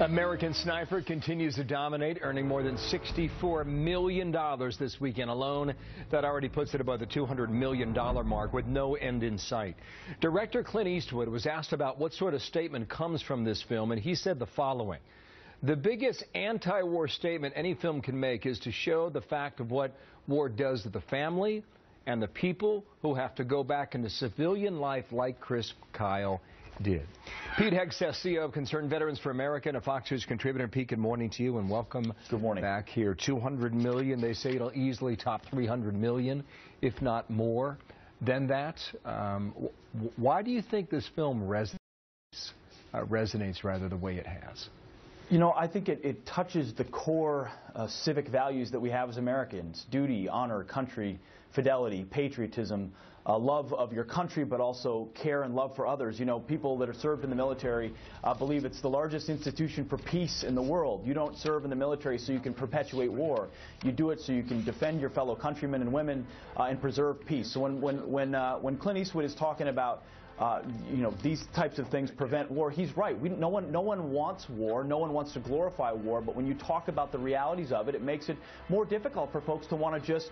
American Sniper continues to dominate, earning more than $64 million this weekend alone. That already puts it above the $200 million mark with no end in sight. Director Clint Eastwood was asked about what sort of statement comes from this film, and he said the following: "The biggest anti-war statement any film can make is to show the fact of what war does to the family and the people who have to go back into civilian life like Chris Kyle did." Pete Hegseth, CEO of Concerned Veterans for America and a Fox News contributor. Pete, good morning to you and welcome. Good morning. Back here. 200 million. They say it'll easily top 300 million, if not more than that. Why do you think this film resonates rather the way it has? You know, I think it touches the core civic values that we have as Americans: duty, honor, country, fidelity, patriotism, love of your country, but also care and love for others. You know, people that are served in the military believe it's the largest institution for peace in the world. You don't serve in the military so you can perpetuate war. You do it so you can defend your fellow countrymen and women and preserve peace. So when Clint Eastwood is talking about you know, these types of things prevent war, he's right. No one wants war. No one wants to glorify war. But when you talk about the realities of it, it makes it more difficult for folks to want to just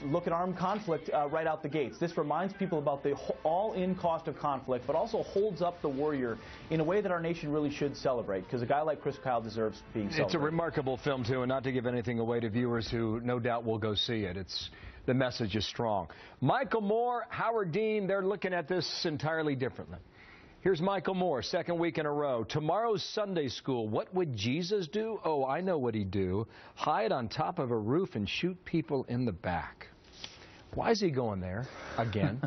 look at armed conflict right out the gates. This reminds people about the all-in cost of conflict, but also holds up the warrior in a way that our nation really should celebrate, because a guy like Chris Kyle deserves being celebrated. It's a remarkable film, too, and not to give anything away to viewers who no doubt will go see it. The message is strong. Michael Moore, Howard Dean, they're looking at this entirely differently. Here's Michael Moore, second week in a row. Tomorrow's Sunday school. What would Jesus do? Oh, I know what he'd do. Hide on top of a roof and shoot people in the back. Why is he going there again?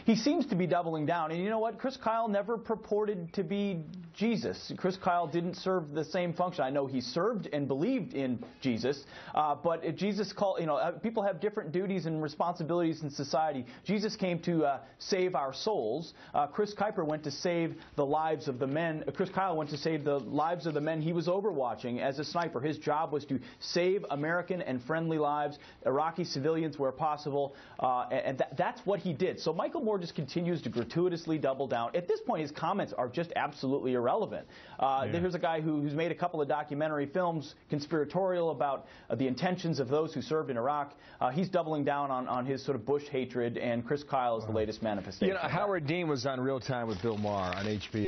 He seems to be doubling down. And you know what? Chris Kyle never purported to be Jesus. Chris Kyle didn't serve the same function. I know he served and believed in Jesus, but Jesus called, you know, people have different duties and responsibilities in society. Jesus came to save our souls. Chris Kyle went to save the lives of the men. Chris Kyle went to save the lives of the men he was overwatching as a sniper. His job was to save American and friendly lives, Iraqi civilians where possible, and that's what he did. So Michael Moore just continues to gratuitously double down. At this point, his comments are just absolutely irrelevant. There's a guy who's made a couple of documentary films, conspiratorial, about the intentions of those who served in Iraq. He's doubling down on his sort of Bush hatred, and Chris Kyle is the latest manifestation. You know, Howard Dean was on Real Time with Bill Maher on HBO.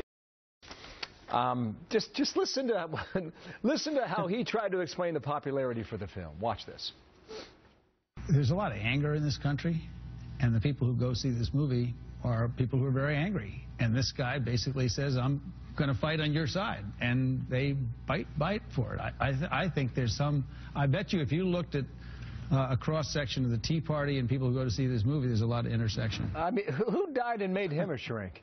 Just listen to how he tried to explain the popularity for the film. Watch this. There's a lot of anger in this country, and the people who go see this movie are people who are very angry. And this guy basically says, I'm going to fight on your side. And they bite for it. I think there's some, I bet you if you looked at a cross-section of the Tea Party and people who go to see this movie, there's a lot of intersection. I mean, who died and made him a shrink?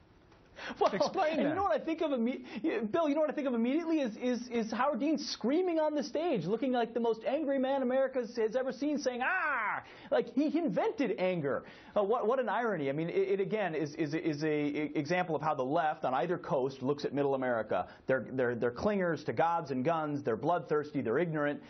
Well, explain that. You know what I think of Bill, you know what I think of immediately is Howard Dean screaming on the stage, looking like the most angry man America has ever seen, saying, "Ah!" Like he invented anger. What an irony. I mean, it again is a example of how the left on either coast looks at middle America. They're clingers to gods and guns. They're bloodthirsty. They're ignorant.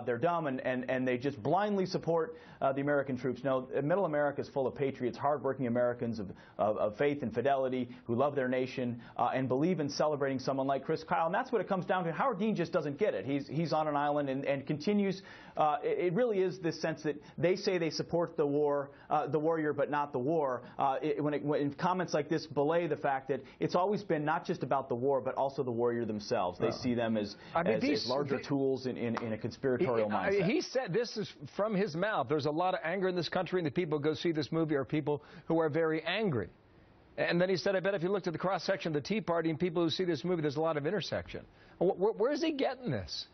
They're dumb, and they just blindly support the American troops. No, middle America is full of patriots, hardworking Americans of faith and fidelity who love their nation and believe in celebrating someone like Chris Kyle. And that's what it comes down to. Howard Dean just doesn't get it. He's on an island and continues. It really is this sense that they say they support the warrior, but not the war. When comments like this belay the fact that it's always been not just about the war, but also the warrior themselves. They see them as larger tools in a conspiratorial mindset. He said, this is from his mouth, there's a lot of anger in this country, and the people who go see this movie are people who are very angry. And then he said, I bet if you looked at the cross-section of the Tea Party and people who see this movie, there's a lot of intersection. Where is he getting this?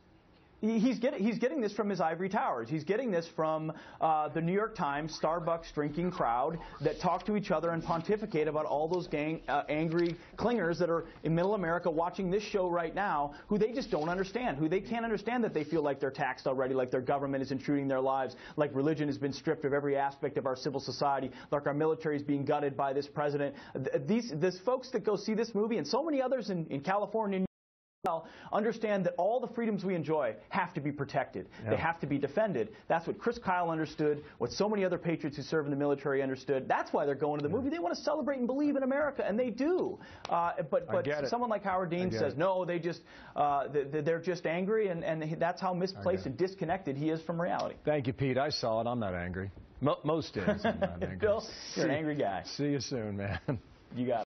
He's getting this from his ivory towers. He's getting this from the New York Times Starbucks drinking crowd that talk to each other and pontificate about all those angry clingers that are in middle America watching this show right now, who they just don't understand, who they can't understand that they feel like they're taxed already, like their government is intruding their lives, like religion has been stripped of every aspect of our civil society, like our military is being gutted by this president. These folks that go see this movie and so many others in California Well, understand that all the freedoms we enjoy have to be protected. Yeah. They have to be defended. That's what Chris Kyle understood, what so many other patriots who serve in the military understood. That's why they're going to the movie. They want to celebrate and believe in America, and they do. But someone like Howard Dean says, no, they're just angry, and that's how misplaced and disconnected he is from reality. Thank you, Pete. I saw it. I'm not angry. Most days I'm not angry. Bill, you're an angry guy. See you soon, man. You got it.